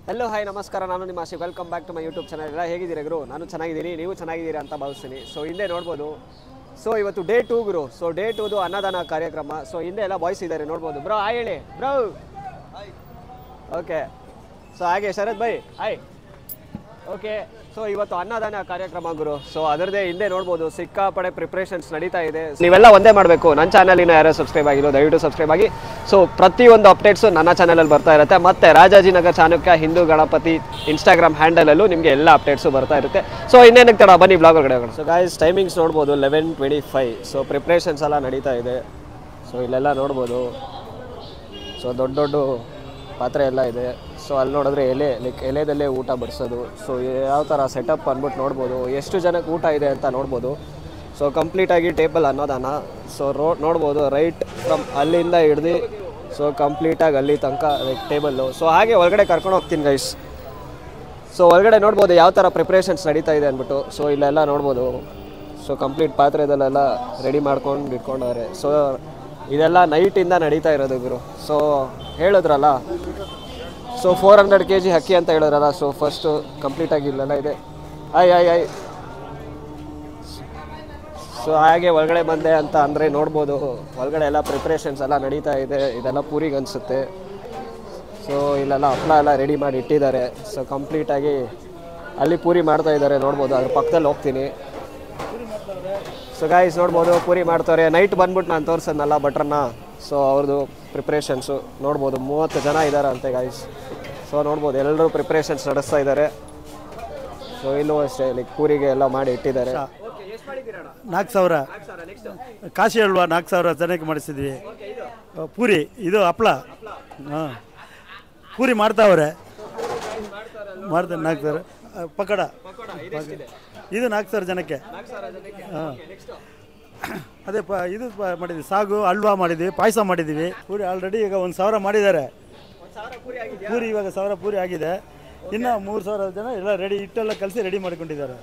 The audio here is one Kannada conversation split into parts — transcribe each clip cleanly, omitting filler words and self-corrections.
ಹೆಲೋ ಹಾಯ್ ನಮಸ್ಕಾರ, ನಾನು ನಿಮ್ಮ Ashish. Welcome back to my YouTube channel. ಎಲ್ಲ ಹೇಗಿದ್ದೀರಾ ಗುರು? ನಾನು ಚೆನ್ನಾಗಿದ್ದೀನಿ, ನೀವು ಚೆನ್ನಾಗಿದ್ದೀರಾ ಅಂತ ಭಾವಿಸ್ತೀನಿ. ಸೊ ಹಿಂದೆ ನೋಡ್ಬೋದು, ಸೊ ಇವತ್ತು ಡೇ 2 ಗುರು. ಸೊ ಡೇ 2 ಅನ್ನದಾನ ಕಾರ್ಯಕ್ರಮ. ಸೊ ಹಿಂದೆ ಎಲ್ಲ ಬಾಯ್ಸ್ ಇದ್ದಾರೆ ನೋಡ್ಬೋದು. ಬ್ರೋ ಹಾಯ್ ಹೇಳಿ ಬ್ರೋ. ಓಕೆ, ಸೊ ಹಾಗೆ ಶರತ್ ಬೈ ಹಾಯ್. ಓಕೆ, ಸೊ ಇವತ್ತು ಅನ್ನದಾನ ಕಾರ್ಯಕ್ರಮ ಗುರು. ಸೊ ಅದರದೇ ಹಿಂದೆ ನೋಡ್ಬೋದು ಸಿಕ್ಕಾಪಡೆ ಪ್ರಿಪ್ರೇಷನ್ಸ್ ನಡೀತಾ ಇದೆ. ನೀವೆಲ್ಲ ಒಂದೇ ಮಾಡಬೇಕು, ನನ್ನ ಚಾನಲಿನ ಯಾರು ಸಬ್ಸ್ಕ್ರೈಬ್ ಆಗಿರೋ ದಯವಿಟ್ಟು ಸಬ್ಸ್ಕ್ರೈಬ್ ಆಗಿ. ಸೊ ಪ್ರತಿಯೊಂದು ಅಪ್ಡೇಟ್ಸು ನನ್ನ ಚಾನಲಲ್ಲಿ ಬರ್ತಾ ಇರುತ್ತೆ. ಮತ್ತು ರಾಜಾಜಿನಗರ್ ಚಾಣಕ್ಯ ಹಿಂದೂ ಗಣಪತಿ ಇನ್ಸ್ಟಾಗ್ರಾಮ್ ಹ್ಯಾಂಡಲಲ್ಲೂ ನಿಮಗೆ ಎಲ್ಲ ಅಪ್ಡೇಟ್ಸು ಬರ್ತಾ ಇರುತ್ತೆ. ಸೊ ಇನ್ನೇನಕ್ಕೆ ತಡ, ಬನ್ನಿ ಬ್ಲಾಗ್ ಒಳಗಡೆ ಹೋಗೋಣ. ಸೊ ಗಾಯ್ಸ್, ಟೈಮಿಂಗ್ಸ್ ನೋಡ್ಬೋದು 11:25. ಸೊ ಪ್ರಿಪ್ರೇಷನ್ಸ್ ಎಲ್ಲ ನಡೀತಾ ಇದೆ. ಸೊ ಇಲ್ಲೆಲ್ಲ ನೋಡ್ಬೋದು, ಸೊ ದೊಡ್ಡ ದೊಡ್ಡ ಪಾತ್ರೆ ಎಲ್ಲ ಇದೆ. ಸೊ ಅಲ್ಲಿ ನೋಡಿದ್ರೆ ಎಲೆದಲ್ಲೇ ಊಟ ಬಡಿಸೋದು. ಸೊ ಯಾವ ಥರ ಸೆಟಪ್ ಅಂದ್ಬಿಟ್ಟು ನೋಡ್ಬೋದು, ಎಷ್ಟು ಜನಕ್ಕೆ ಊಟ ಇದೆ ಅಂತ ನೋಡ್ಬೋದು. ಸೊ ಕಂಪ್ಲೀಟಾಗಿ ಟೇಬಲ್ ಅನ್ನೋದಾನ. ಸೊ ನೋಡ್ಬೋದು ರೈಟ್ ಫ್ರಮ್ ಅಲ್ಲಿಂದ ಹಿಡ್ದು ಸೊ ಕಂಪ್ಲೀಟಾಗಿ ಅಲ್ಲಿ ತನಕ ಟೇಬಲ್ಲು. ಸೊ ಹಾಗೆ ಒಳಗಡೆ ಕರ್ಕೊಂಡು ಹೋಗ್ತೀನಿ ಗೈಸ್. ಸೊ ಒಳಗಡೆ ನೋಡ್ಬೋದು ಯಾವ ಥರ ಪ್ರಿಪ್ರೇಷನ್ಸ್ ನಡೀತಾ ಇದೆ ಅಂದ್ಬಿಟ್ಟು. ಸೊ ಇಲ್ಲೆಲ್ಲ ನೋಡ್ಬೋದು, ಸೊ ಕಂಪ್ಲೀಟ್ ಪಾತ್ರೆದಲ್ಲೆಲ್ಲ ರೆಡಿ ಮಾಡ್ಕೊಂಡು ಇಟ್ಕೊಂಡವ್ರೆ. ಸೊ ಇದೆಲ್ಲ ನೈಟಿಂದ ನಡೀತಾ ಇರೋದು ಗುರು. ಸೊ ಹೇಳಿದ್ರಲ್ಲ, ಸೊ 400 kg ಅಕ್ಕಿ ಅಂತ ಹೇಳಿದ್ರಲ್ಲ. ಸೊ ಫಸ್ಟು ಕಂಪ್ಲೀಟಾಗಿ ಇಲ್ಲೆಲ್ಲ ಇದೆ. ಆಯ್. ಸೊ ಹಾಗೆ ಒಳಗಡೆ ಬಂದೆ ಅಂತ ಅಂದರೆ ನೋಡ್ಬೋದು, ಒಳಗಡೆ ಎಲ್ಲ ಪ್ರಿಪ್ರೇಷನ್ಸ್ ಎಲ್ಲ ನಡೀತಾ ಇದೆ. ಇದೆಲ್ಲ ಪೂರಿಗೆ ಅನಿಸುತ್ತೆ. ಸೊ ಇಲ್ಲೆಲ್ಲ ಹಪ್ಪಳ ಎಲ್ಲ ರೆಡಿ ಮಾಡಿ ಇಟ್ಟಿದ್ದಾರೆ. ಸೊ ಕಂಪ್ಲೀಟಾಗಿ ಅಲ್ಲಿ ಪೂರಿ ಮಾಡ್ತಾ ಇದ್ದಾರೆ ನೋಡ್ಬೋದು. ಅದ್ರ ಪಕ್ಕದಲ್ಲಿ ಹೋಗ್ತೀನಿ. ಸೊ ಗಾಯ್ಸ್ ನೋಡ್ಬೋದು, ಪೂರಿ ಮಾಡ್ತಾರೆ. ನೈಟ್ ಬಂದ್ಬಿಟ್ಟು ನಾನು ತೋರಿಸೋದ್ನಲ್ಲ ಬಟ್ರನ್ನ. ಸೊ ಅವ್ರದ್ದು ಪ್ರಿಪ್ರೇಷನ್ಸು ನೋಡ್ಬೋದು, 30 ಜನ ಇದ್ದಾರೆ ಅಂತೆ ಗಾಯ್ಸ್. ಸೊ ನೋಡ್ಬೋದು ಎಲ್ಲರೂ ಪ್ರಿಪ್ರೇಷನ್ಸ್ ನಡೆಸ್ತಾ ಇದ್ದಾರೆ. ಸೊ ಇಲ್ಲೂ ಅಷ್ಟೇ ಲೈಕ್ ಪೂರಿಗೆ ಎಲ್ಲ ಮಾಡಿ ಇಟ್ಟಿದ್ದಾರೆ. 4,000 ಕಾಶಿ ಹಲ್ವಾ 4,000 ಜನಕ್ಕೆ ಮಾಡಿಸಿದ್ವಿ. ಪೂರಿ ಇದು ಹಪ್ಪಳ. ಹಾಂ, ಪೂರಿ ಮಾಡ್ತಾವ್ರೆ. ಮಾಡ್ತಾರೆ 4,000. ಪಕೋಡ ಇದು 4,000 ಜನಕ್ಕೆ. ಹಾಂ, ಅದೇ ಇದು ಮಾಡಿದ್ವಿ. ಸಾಗು ಹಲ್ವಾ ಮಾಡಿದ್ವಿ, ಪಾಯಸ ಮಾಡಿದ್ದೀವಿ. ಪೂರಿ ಆಲ್ರೆಡಿ ಈಗ 1,000 ಮಾಡಿದ್ದಾರೆ. ಪೂರಿ ಇವಾಗ 1,000 ಪೂರಿ ಆಗಿದೆ. ಇನ್ನು 3,000 ಜನ ಎಲ್ಲ ರೆಡಿ ಹಿಟ್ಟೆಲ್ಲ ಕಲಸಿ ರೆಡಿ ಮಾಡಿಕೊಂಡಿದ್ದಾರೆ.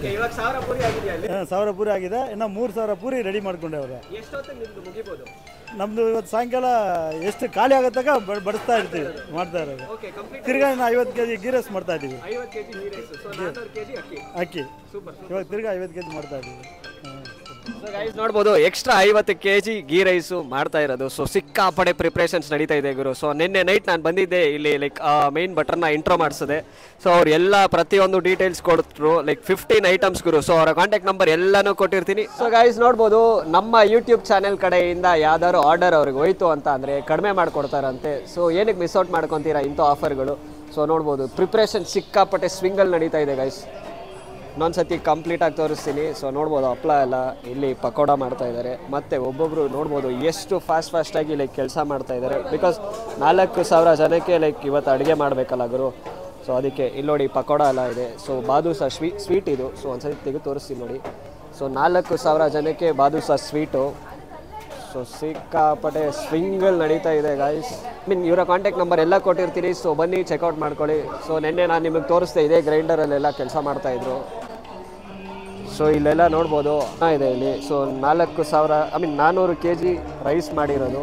1,000 ಪೂರಿ ಆಗಿದೆ. ಇನ್ನು 3,000 ಪೂರಿ ರೆಡಿ ಮಾಡ್ಕೊಂಡವ್ರೆ. ನಮ್ಮದು ಇವತ್ತು ಸಾಯಂಕಾಲ ಎಷ್ಟು ಖಾಲಿ ಆಗೋತ್ತಾಗ ಬಡಿಸ್ತಾ ಇರ್ತೀವಿ, ಮಾಡ್ತಾ ಇರೋದು. ತಿರ್ಗಾ ಇನ್ನು 50 kg ಗೀ ರೈಸ್ ಮಾಡ್ತಾ ಇದ್ದೀವಿ. ಅಕ್ಕಿ ಇವಾಗ ತಿರ್ಗಾ 50 kg ಮಾಡ್ತಾ ಇದ್ದೀವಿ. ಸೊ ಗೈಸ್ ನೋಡ್ಬೋದು, ಎಕ್ಸ್ಟ್ರಾ 50 kg ಗೀ ರೈಸು ಮಾಡ್ತಾ ಇರೋದು. ಸೊ ಸಿಕ್ಕಾಪಡೆ ಪ್ರಿಪ್ರೇಷನ್ಸ್ ನಡೀತಾ ಇದೆ ಗುರು. ಸೊ ನಿನ್ನೆ ನೈಟ್ ನಾನು ಬಂದಿದ್ದೆ ಇಲ್ಲಿ, ಲೈಕ್ ಮೇನ್ ಬಟರ್ನ ಇಂಟ್ರೋ ಮಾಡಿಸಿದೆ. ಸೊ ಅವ್ರು ಎಲ್ಲ ಪ್ರತಿಯೊಂದು ಡೀಟೇಲ್ಸ್ ಕೊಡ್ತರು, ಲೈಕ್ 15 ಐಟಮ್ಸ್ ಗುರು. ಸೊ ಅವರ ಕಾಂಟ್ಯಾಕ್ಟ್ ನಂಬರ್ ಎಲ್ಲನೂ ಕೊಟ್ಟಿರ್ತೀನಿ. ಸೊ ಗೈಸ್ ನೋಡ್ಬೋದು, ನಮ್ಮ ಯೂಟ್ಯೂಬ್ ಚಾನೆಲ್ ಕಡೆಯಿಂದ ಯಾವ್ದಾದ್ರು ಆರ್ಡರ್ ಅವ್ರಿಗೆ ಹೋಯ್ತು ಅಂತ ಅಂದರೆ ಕಡಿಮೆ ಮಾಡಿಕೊಡ್ತಾರಂತೆ. ಸೊ ಏನಕ್ಕೆ ಮಿಸ್ ಔಟ್ ಮಾಡ್ಕೊತೀರಾ ಇಂಥ ಆಫರ್ಗಳು. ಸೊ ನೋಡ್ಬೋದು ಪ್ರಿಪ್ರೇಷನ್ ಸಿಕ್ಕಾಪಟ್ಟೆ ಸ್ವಿಂಗಲ್ಲಿ ನಡೀತಾ ಇದೆ ಗೈಸ್. ಇನ್ನೊಂದ್ಸತಿ ಕಂಪ್ಲೀಟಾಗಿ ತೋರಿಸ್ತೀನಿ. ಸೊ ನೋಡ್ಬೋದು ಹಪ್ಪಳ ಎಲ್ಲ ಇಲ್ಲಿ ಪಕೋಡ ಮಾಡ್ತಾ ಇದ್ದಾರೆ. ಮತ್ತು ಒಬ್ಬೊಬ್ಬರು ನೋಡ್ಬೋದು ಎಷ್ಟು ಫಾಸ್ಟಾಗಿ ಲೈಕ್ ಕೆಲಸ ಮಾಡ್ತಾ ಇದ್ದಾರೆ. ಬಿಕಾಸ್ 4,000 ಜನಕ್ಕೆ ಲೈಕ್ ಇವತ್ತು ಅಡುಗೆ ಮಾಡಬೇಕಲ್ಲ ಗುರು. ಸೊ ಅದಕ್ಕೆ ಇಲ್ಲಿ ನೋಡಿ ಪಕೋಡ ಎಲ್ಲ ಇದೆ. ಸೊ ಬಾದುಷಾ ಸ್ವೀಟ್ ಇದು. ಸೊ ಒಂದ್ಸತಿ ತೆಗೆದು ತೋರಿಸ್ತೀನಿ ನೋಡಿ. ಸೊ 4,000 ಜನಕ್ಕೆ ಬಾದುಷಾ ಸ್ವೀಟು. ಸೊ ಸಿಕ್ಕಾಪಟ್ಟೆ ಸ್ವಿಂಗಲ್ಲಿ ನಡೀತಾ ಇದೆ ಗಾಯ್ಸ್. ಇವರ ಕಾಂಟ್ಯಾಕ್ಟ್ ನಂಬರ್ ಎಲ್ಲ ಕೊಟ್ಟಿರ್ತೀನಿ. ಸೊ ಬನ್ನಿ ಚೆಕ್ಔಟ್ ಮಾಡ್ಕೊಳ್ಳಿ. ಸೊ ನಿನ್ನೆ ನಾನು ನಿಮಗೆ ತೋರಿಸ್ತಾ ಇದ್ದೆ, ಗ್ರೈಂಡರಲ್ಲೆಲ್ಲ ಕೆಲಸ ಮಾಡ್ತಾಯಿದ್ರು. ಸೊ ಇಲ್ಲೆಲ್ಲ ನೋಡ್ಬೋದು ಇದೆ ಇಲ್ಲಿ. ಸೊ 400 kg ರೈಸ್ ಮಾಡಿರೋದು.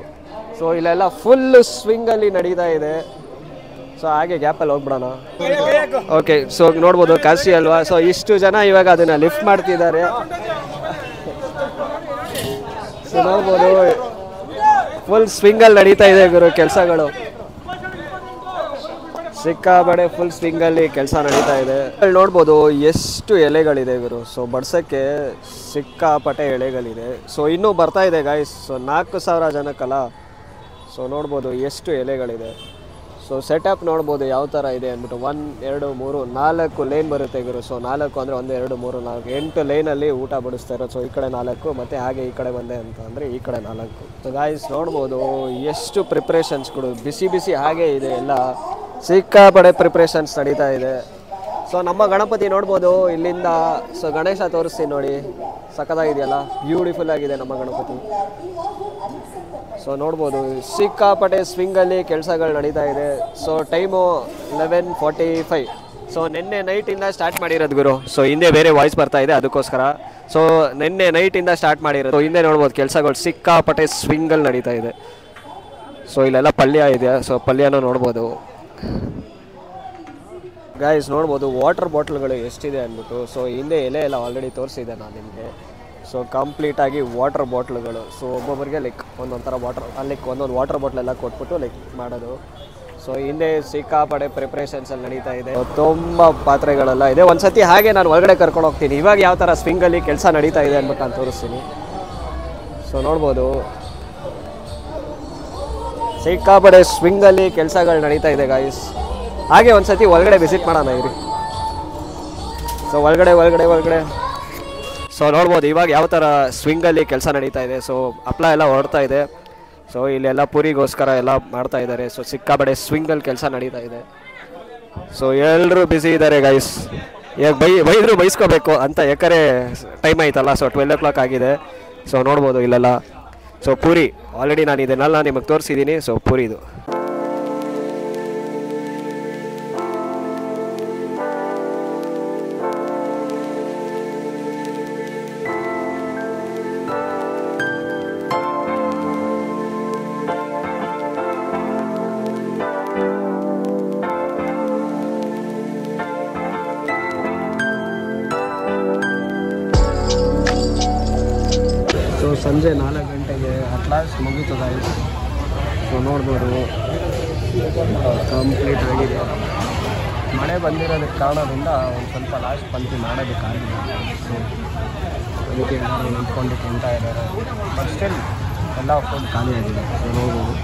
ಸೊ ಇಲ್ಲೆಲ್ಲ ಫುಲ್ ಸ್ವಿಂಗಲ್ಲಿ ನಡೀತಾ ಇದೆ. ಸೊ ಹಾಗೆ ಗ್ಯಾಪಲ್ಲಿ ಹೋಗ್ಬಿಡೋಣ. ಓಕೆ, ಸೊ ನೋಡ್ಬೋದು ಕಾಶಿ ಅಲ್ವಾ. ಸೊ ಇಷ್ಟು ಜನ ಇವಾಗ ಅದನ್ನು ಲಿಫ್ಟ್ ಮಾಡ್ತಿದ್ದಾರೆ. ಸೊ ನೋಡ್ಬೋದು ಫುಲ್ ಸ್ವಿಂಗಲ್ಲಿ ನಡೀತಾ ಇದೆ ಗುರು ಕೆಲಸಗಳು. ಸಿಕ್ಕಾಪಡೆ ಫುಲ್ ಸ್ವಿಂಗಲ್ಲಿ ಕೆಲಸ ನಡೀತಾ ಇದೆ. ಅಲ್ಲಿ ನೋಡ್ಬೋದು ಎಷ್ಟು ಎಲೆಗಳಿದೆ ಗುರು. ಸೊ ಬಡ್ಸೋಕ್ಕೆ ಸಿಕ್ಕಾಪಟ್ಟೆ ಎಲೆಗಳಿದೆ. ಸೊ ಇನ್ನೂ ಬರ್ತಾ ಇದೆ ಗಾಯ್ಸ್. ಸೊ 4,000 ಜನಕ್ಕಲ್ಲ. ಸೊ ನೋಡ್ಬೋದು ಎಷ್ಟು ಎಲೆಗಳಿದೆ. ಸೊ ಸೆಟಪ್ ನೋಡ್ಬೋದು ಯಾವ ಥರ ಇದೆ ಅಂದ್ಬಿಟ್ಟು. 1 2 3 4 ಲೈನ್ ಬರುತ್ತೆ ಗುರು. ಸೊ 4 ಅಂದರೆ 1 2 3 4 8 ಲೈನಲ್ಲಿ ಊಟ ಬಡಿಸ್ತಾ ಇರೋದು. ಸೊ ಈ ಕಡೆ 4 ಮತ್ತು ಹಾಗೆ ಈ ಕಡೆ ಬಂದೆ ಅಂತ ಅಂದರೆ ಈ ಕಡೆ 4. ಸೊ ಗಾಯ್ಸ್ ನೋಡ್ಬೋದು ಎಷ್ಟು ಪ್ರಿಪ್ರೇಷನ್ಸ್ಗಳು ಬಿಸಿ ಹಾಗೆ ಇದೆ ಎಲ್ಲ. ಸಿಕ್ಕಾಪಡೆ ಪ್ರಿಪ್ರೇಷನ್ಸ್ ನಡೀತಾ ಇದೆ. ಸೊ ನಮ್ಮ ಗಣಪತಿ ನೋಡ್ಬೋದು ಇಲ್ಲಿಂದ. ಸೊ ಗಣೇಶ ತೋರಿಸ್ತೀನಿ ನೋಡಿ, ಸಖತ್ತಾಗಿದೆಯಲ್ಲ, ಬ್ಯೂಟಿಫುಲ್ ಆಗಿದೆ ನಮ್ಮ ಗಣಪತಿ. ಸೊ ನೋಡ್ಬೋದು ಸಿಕ್ಕಾಪಟ್ಟೆ ಸ್ವಿಂಗಲ್ಲಿ ಕೆಲಸಗಳು ನಡೀತಾ ಇದೆ. So time 11:45. ಸೊ ನಿನ್ನೆ ನೈಟಿಂದ ಸ್ಟಾರ್ಟ್ ಮಾಡಿರೋದು ಗುರು. ಸೊ ಹಿಂದೆ ಬೇರೆ ವಾಯ್ಸ್ ಬರ್ತಾ ಇದೆ ಅದಕ್ಕೋಸ್ಕರ. ಸೊ ನಿನ್ನೆ ನೈಟಿಂದ ಸ್ಟಾರ್ಟ್ ಮಾಡಿರೋದು. ಹಿಂದೆ ನೋಡ್ಬೋದು ಕೆಲಸಗಳು ಸಿಕ್ಕಾಪಟ್ಟೆ ಸ್ವಿಂಗಲ್ಲಿ ನಡೀತಾ ಇದೆ. ಸೊ ಇಲ್ಲೆಲ್ಲ ಪಲ್ಯ ಇದೆ, ಸೊ ಪಲ್ಯನೂ ನೋಡ್ಬೋದು ಗೈಸ್. ನೋಡ್ಬೋದು ವಾಟರ್ ಬಾಟ್ಲ್ಗಳು ಎಷ್ಟಿದೆ ಅಂದ್ಬಿಟ್ಟು. ಸೊ ಹಿಂದೆ ಎಲೆ ಎಲ್ಲ ಆಲ್ರೆಡಿ ತೋರಿಸಿದೆ ನಾನು ನಿಮಗೆ. ಸೊ ಕಂಪ್ಲೀಟಾಗಿ ವಾಟರ್ ಬಾಟ್ಲುಗಳು. ಸೊ ಒಬ್ಬೊಬ್ಬರಿಗೆ ಲೈಕ್ ಒಂದೊಂಥರ ವಾಟರ್ ಲೈಕ್ ಒಂದೊಂದು ವಾಟರ್ ಬಾಟ್ಲೆಲ್ಲ ಕೊಟ್ಬಿಟ್ಟು ಲೈಕ್ ಮಾಡೋದು. ಸೊ ಹಿಂದೆ ಸಿಕ್ಕಾಪಡೆ ಪ್ರಿಪ್ರೇಷನ್ಸಲ್ಲಿ ನಡೀತಾ ಇದೆ, ತುಂಬ ಪಾತ್ರೆಗಳೆಲ್ಲ ಇದೆ. ಒಂದು ಸತಿ ಹಾಗೆ ನಾನು ಒಳಗಡೆ ಕರ್ಕೊಂಡು ಹೋಗ್ತೀನಿ, ಇವಾಗ ಯಾವ ಥರ ಸ್ವಿಂಗಲ್ಲಿ ಕೆಲಸ ನಡೀತಾ ಇದೆ ಅಂದ್ಬಿಟ್ಟು ನಾನು ತೋರಿಸ್ತೀನಿ. ಸೊ ನೋಡ್ಬೋದು ಸಿಕ್ಕಾಪಡೆ ಸ್ವಿಂಗಲ್ಲಿ ಕೆಲಸಗಳು ನಡೀತಾ ಇದೆ ಗಾಯ್ಸ್. ಹಾಗೆ ಒಂದು ಸತಿ ಒಳಗಡೆ ವಿಸಿಟ್ ಮಾಡೋಣ ಇರಿ. ಸೊ ಒಳಗಡೆ ಸೊ ನೋಡ್ಬೋದು ಇವಾಗ ಯಾವ ಥರ ಸ್ವಿಂಗಲ್ಲಿ ಕೆಲಸ ನಡೀತಾ ಇದೆ. ಸೊ ಹಪ್ಳ ಎಲ್ಲ ಹೊರಡ್ತಾ ಇದೆ. ಸೊ ಇಲ್ಲೆಲ್ಲ ಪೂರಿಗೋಸ್ಕರ ಎಲ್ಲ ಮಾಡ್ತಾ ಇದ್ದಾರೆ. ಸೊ ಸಿಕ್ಕಾಪಡೆ ಸ್ವಿಂಗಲ್ಲಿ ಕೆಲಸ ನಡೀತಾ ಇದೆ. ಸೊ ಎಲ್ಲರೂ ಬ್ಯುಸಿ ಇದ್ದಾರೆ ಗೈಸ್. ಈಗ ಬೈದರೂ ಬೈಸ್ಕೋಬೇಕು ಅಂತ, ಯಾಕಂದರೆ ಟೈಮ್ ಆಯ್ತಲ್ಲ. ಸೊ 12 o'clock ಆಗಿದೆ. ಸೊ ನೋಡ್ಬೋದು ಇಲ್ಲೆಲ್ಲ. ಸೊ ಪೂರಿ ಆಲ್ರೆಡಿ ನಾನು ಇದನ್ನೆಲ್ಲ ನಿಮಗೆ ತೋರಿಸಿದ್ದೀನಿ. ಸೊ ಪೂರಿದು ಸಂಜೆ 4 ಗಂಟೆಗೆ ಅಟ್ಲಾಸ್ಟ್ ಮುಗೀತದ. ಸೊ ನೋಡ್ಬೋದು ಕಂಪ್ಲೀಟ್ ಆಗಿದೆ. ಮಳೆ ಬಂದಿರೋದಕ್ಕೆ ಕಾರಣದಿಂದ ಒಂದು ಸ್ವಲ್ಪ ಲಾಸ್ಟ್ ಪಂಕ್ತಿ ಮಾಡೋದಕ್ಕಾಗಿಲ್ಲ. ಸೊ ಅದಕ್ಕೆ ಎಲ್ಲರೂ ನಿಂತ್ಕೊಂಡು ತಿಂತಾ ಇದ್ದಾರೆ. ಬಟ್ ಸ್ಟಿಲ್ ಎಲ್ಲ ಫುಡ್ ಖಾಲಿ ಆಗಿದೆ. ಸೊ ನೋಡ್ಬೋದು